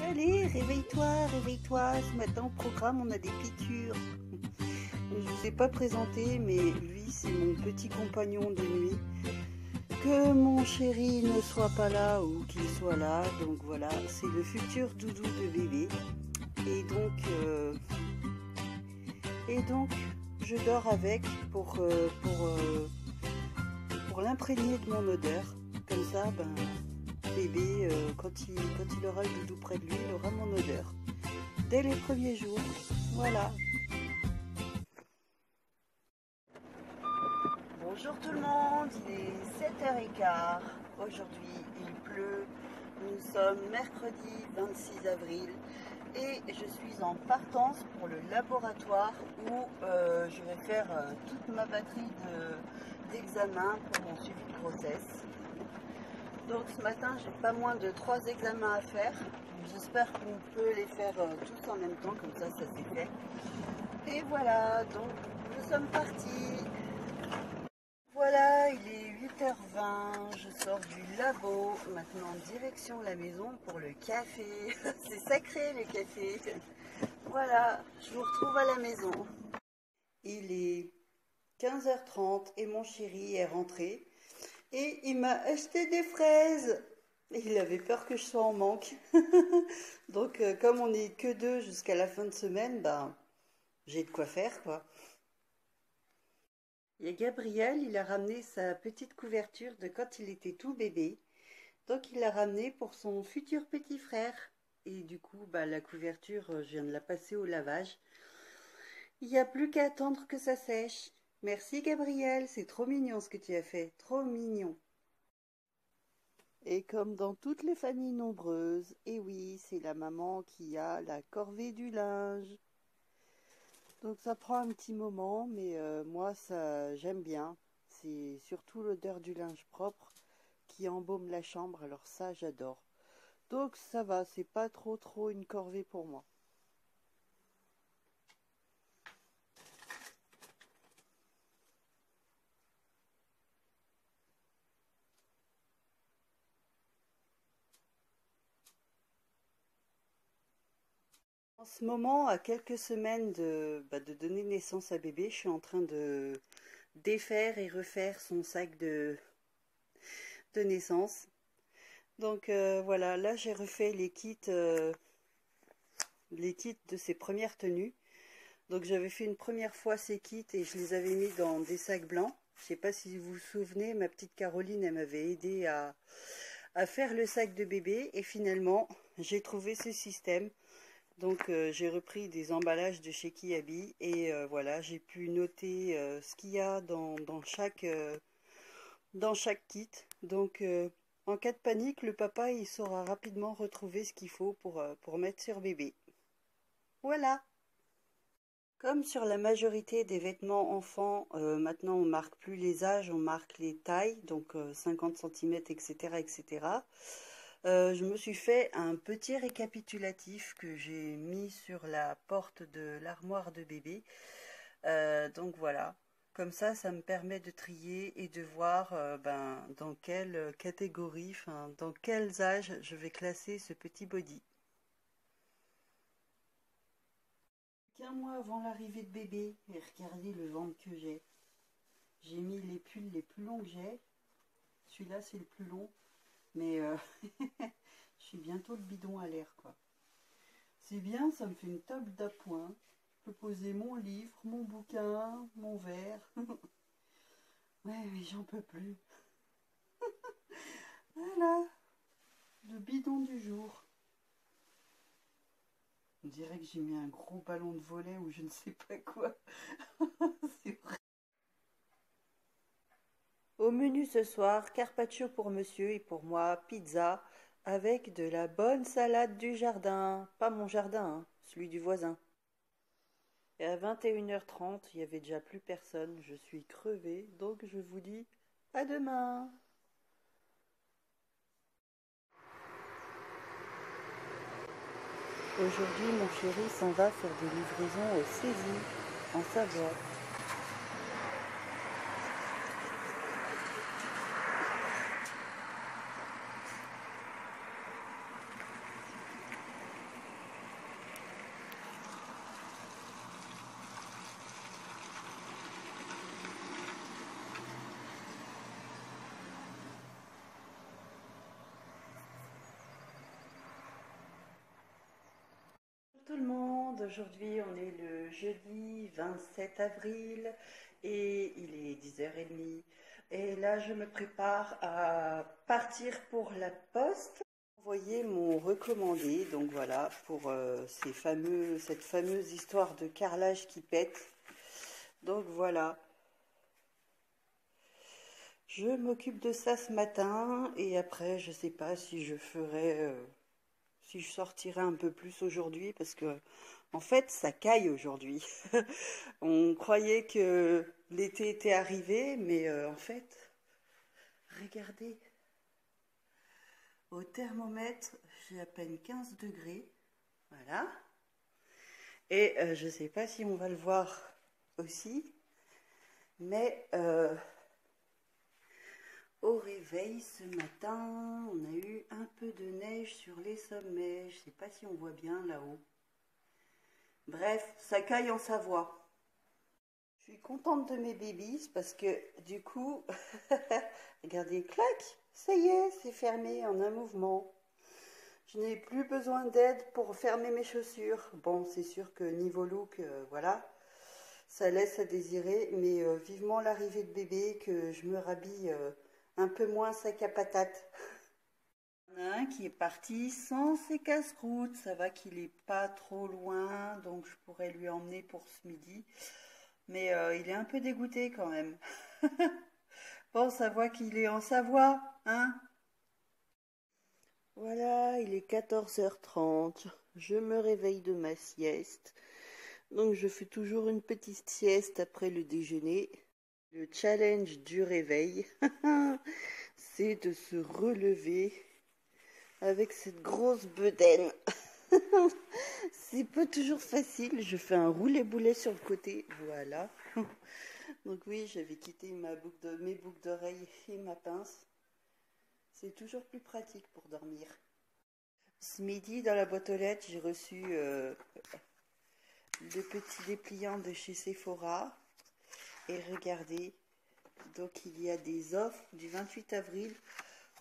Allez, réveille-toi, réveille-toi. Ce matin au programme, on a des piqûres. Je ne vous ai pas présenté, mais lui, c'est mon petit compagnon de nuit. Que mon chéri ne soit pas là ou qu'il soit là. Donc voilà, c'est le futur doudou de bébé. Et donc, je dors avec pour l'imprégner de mon odeur. Comme ça, bébé, quand il aura le doudou près de lui, il aura mon odeur. Dès les premiers jours. Voilà. Bonjour tout le monde, il est 7h15. Aujourd'hui, il pleut. Nous sommes mercredi 26 avril et je suis en partance pour le laboratoire où je vais faire toute ma batterie d'examens pour mon suivi de grossesse. Donc ce matin, j'ai pas moins de 3 examens à faire. J'espère qu'on peut les faire tous en même temps, comme ça s'est fait. Et voilà, donc nous sommes partis. Voilà, il est 8h20, je sors du labo, maintenant direction la maison pour le café. C'est sacré le café. Voilà, je vous retrouve à la maison. Il est 15h30 et mon chéri est rentré et il m'a acheté des fraises. Il avait peur que je sois en manque. Donc comme on n'est que deux jusqu'à la fin de semaine, j'ai de quoi faire quoi. Il y a Gabriel, il a ramené sa petite couverture de quand il était tout bébé. Donc il l'a ramené pour son futur petit frère. Et du coup, la couverture, je viens de la passer au lavage. Il n'y a plus qu'à attendre que ça sèche. Merci Gabriel, c'est trop mignon ce que tu as fait. Trop mignon. Et comme dans toutes les familles nombreuses, et oui, c'est la maman qui a la corvée du linge. Donc ça prend un petit moment, mais moi ça j'aime bien. C'est surtout l'odeur du linge propre qui embaume la chambre, alors ça j'adore. Donc ça va, c'est pas trop une corvée pour moi. En ce moment, à quelques semaines de donner naissance à bébé, je suis en train de défaire et refaire son sac de naissance. Donc voilà, là j'ai refait les kits de ses premières tenues. Donc j'avais fait une première fois ces kits et je les avais mis dans des sacs blancs. Je ne sais pas si vous vous souvenez, ma petite Caroline, elle m'avait aidé à faire le sac de bébé. Et finalement, j'ai trouvé ce système. Donc j'ai repris des emballages de chez Kiabi. Et voilà, j'ai pu noter ce qu'il y a dans chaque kit. Donc en cas de panique, le papa il saura rapidement retrouver ce qu'il faut pour mettre sur bébé. Voilà. Comme sur la majorité des vêtements enfants, maintenant on marque plus les âges, on marque les tailles, donc 50 cm, etc. etc. Je me suis fait un petit récapitulatif que j'ai mis sur la porte de l'armoire de bébé. Donc voilà, comme ça me permet de trier et de voir dans quelle catégorie, enfin dans quels âges je vais classer ce petit body. Qu'un mois avant l'arrivée de bébé, et regardez le ventre que j'ai. J'ai mis les pulls les plus longs que j'ai. Celui-là, c'est le plus long. Mais je suis bientôt le bidon à l'air, quoi. C'est bien, ça me fait une table d'appoint. Je peux poser mon livre, mon bouquin, mon verre. Ouais, mais j'en peux plus. Voilà, le bidon du jour. On dirait que j'ai mis un gros ballon de volley ou je ne sais pas quoi. C'est vrai. Au menu ce soir, carpaccio pour monsieur et pour moi, pizza avec de la bonne salade du jardin. Pas mon jardin, hein, celui du voisin. Et à 21h30, il n'y avait déjà plus personne. Je suis crevée, donc je vous dis à demain. Aujourd'hui, mon chéri s'en va faire des livraisons au Saisy, en Savoie. Tout le monde, aujourd'hui on est le jeudi 27 avril et il est 10h30 et là je me prépare à partir pour la poste. Envoyer mon recommandé, donc voilà, pour cette fameuse histoire de carrelage qui pète. Donc voilà, je m'occupe de ça ce matin et après je sais pas si je ferai... si je sortirai un peu plus aujourd'hui parce que en fait ça caille aujourd'hui. On croyait que l'été était arrivé, mais en fait, regardez, au thermomètre, j'ai à peine 15 degrés. Voilà. Et je ne sais pas si on va le voir aussi, mais au réveil ce matin, on a eu un peu de neige sur les sommets. Je ne sais pas si on voit bien là-haut. Bref, ça caille en Savoie. Je suis contente de mes babies parce que du coup, regardez, clac, ça y est, c'est fermé en un mouvement. Je n'ai plus besoin d'aide pour fermer mes chaussures. Bon, c'est sûr que niveau look, voilà, ça laisse à désirer, mais vivement l'arrivée de bébé, que je me rhabille un peu moins sac à patate. Il y en a un qui est parti sans ses casse-croûtes. Ça va qu'il est pas trop loin, donc je pourrais lui emmener pour ce midi. Mais il est un peu dégoûté quand même. Bon, ça voit qu'il est en Savoie, hein? Voilà, il est 14h30. Je me réveille de ma sieste. Donc je fais toujours une petite sieste après le déjeuner. Le challenge du réveil, c'est de se relever avec cette grosse bedaine. C'est pas toujours facile. Je fais un roulé-boulet sur le côté. Voilà. Donc oui, j'avais quitté mes boucles d'oreilles et ma pince. C'est toujours plus pratique pour dormir. Ce midi, dans la boîte aux lettres, j'ai reçu le petit dépliant de chez Sephora. Et regardez, donc il y a des offres du 28 avril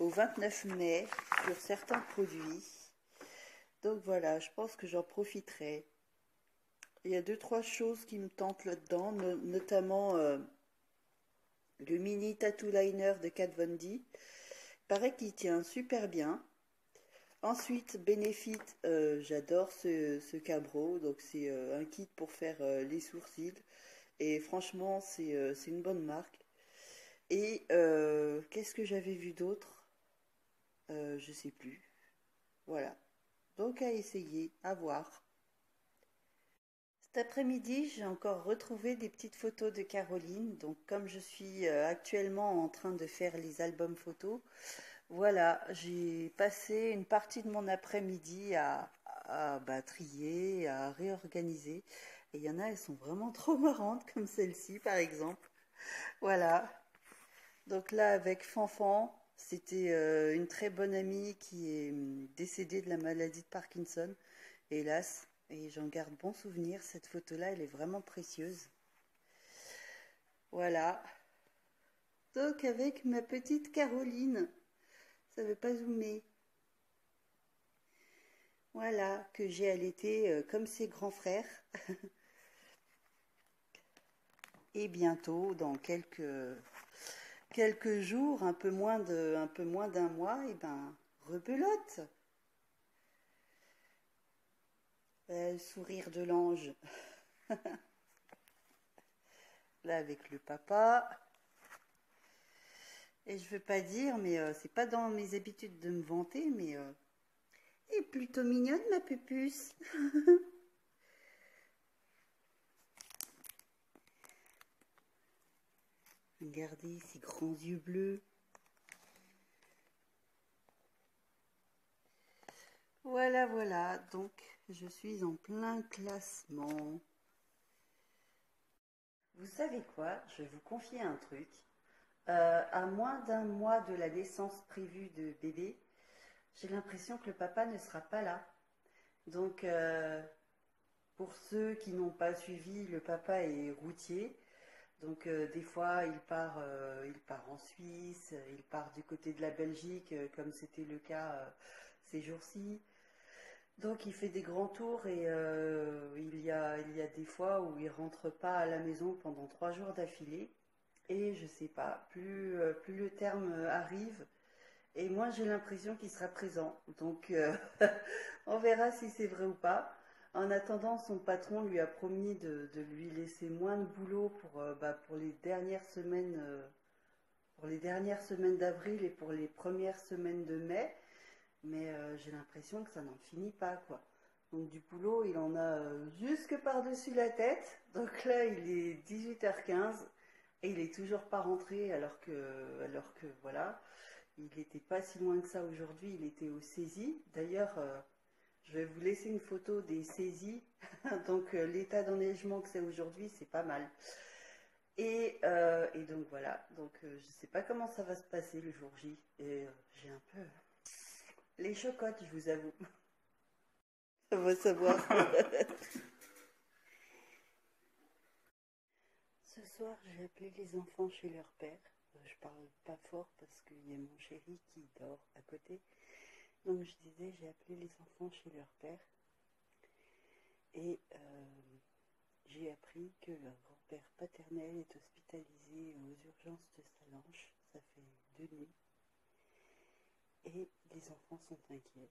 au 29 mai sur certains produits. Donc voilà, je pense que j'en profiterai. Il y a 2-3 choses qui me tentent là-dedans, notamment le mini tattoo liner de Kat Von D. Il paraît qu'il tient super bien. Ensuite, Benefit, j'adore ce cabro, donc c'est un kit pour faire les sourcils. Et franchement, c'est une bonne marque. Et qu'est-ce que j'avais vu d'autre? Je sais plus. Voilà. Donc à essayer, à voir. Cet après-midi, j'ai encore retrouvé des petites photos de Caroline. Donc comme je suis actuellement en train de faire les albums photos, voilà, j'ai passé une partie de mon après-midi à trier, à réorganiser. Et il y en a, elles sont vraiment trop marrantes, comme celle-ci par exemple. Voilà. Donc là, avec Fanfan, c'était une très bonne amie qui est décédée de la maladie de Parkinson, hélas. Et j'en garde bon souvenir. Cette photo-là, elle est vraiment précieuse. Voilà. Donc avec ma petite Caroline, ça ne veut pas zoomer. Voilà, que j'ai allaité comme ses grands frères. Et bientôt, dans quelques jours, un peu moins d'un mois, et ben, rebelote. Le sourire de l'ange. Là, avec le papa. Et je veux pas dire, mais c'est pas dans mes habitudes de me vanter, mais elle est plutôt mignonne, ma pupuce. Regardez ses grands yeux bleus. Voilà, voilà, donc je suis en plein classement. Vous savez quoi? Je vais vous confier un truc. À moins d'un mois de la naissance prévue de bébé, j'ai l'impression que le papa ne sera pas là. Donc, pour ceux qui n'ont pas suivi, le papa est routier. Donc, des fois, il part en Suisse, il part du côté de la Belgique, comme c'était le cas ces jours-ci. Donc il fait des grands tours et il y a des fois où il rentre pas à la maison pendant 3 jours d'affilée. Et je sais pas, plus le terme arrive, et moi j'ai l'impression qu'il sera présent. Donc on verra si c'est vrai ou pas. En attendant, son patron lui a promis de lui laisser moins de boulot pour les dernières semaines d'avril et pour les premières semaines de mai. Mais j'ai l'impression que ça n'en finit pas, quoi. Donc du boulot, il en a jusque par-dessus la tête. Donc là, il est 18h15 et il est toujours pas rentré alors que voilà, il n'était pas si loin que ça aujourd'hui, il était aux saisies. D'ailleurs, je vais vous laisser une photo des saisies. Donc l'état d'enneigement que c'est aujourd'hui, c'est pas mal. Et donc voilà, donc je sais pas comment ça va se passer le jour J. Et j'ai un peu les chocottes, je vous avoue. On va savoir. Ce soir, j'ai appelé les enfants chez leur père. Je parle pas fort parce qu'il y a mon chéri qui dort à côté. Donc je disais, j'ai appelé les enfants chez leur père. Et j'ai appris que leur grand-père paternel est hospitalisé aux urgences de Salanches. Ça fait 2 nuits. Et les enfants sont inquiets.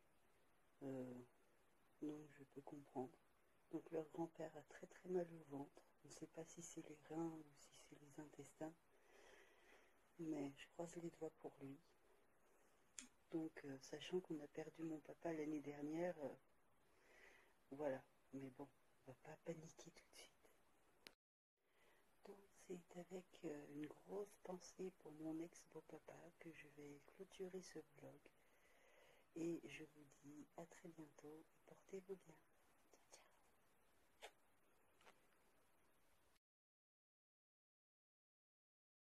Euh, donc je peux comprendre. Donc leur grand-père a très très mal au ventre. On ne sait pas si c'est les reins ou si c'est les intestins. Mais je croise les doigts pour lui. Donc sachant qu'on a perdu mon papa l'année dernière, voilà. Mais bon, on va pas paniquer tout de suite. Donc c'est avec une grosse pensée pour mon ex-beau-papa que je vais clôturer ce vlog. Et je vous dis à très bientôt et portez-vous bien.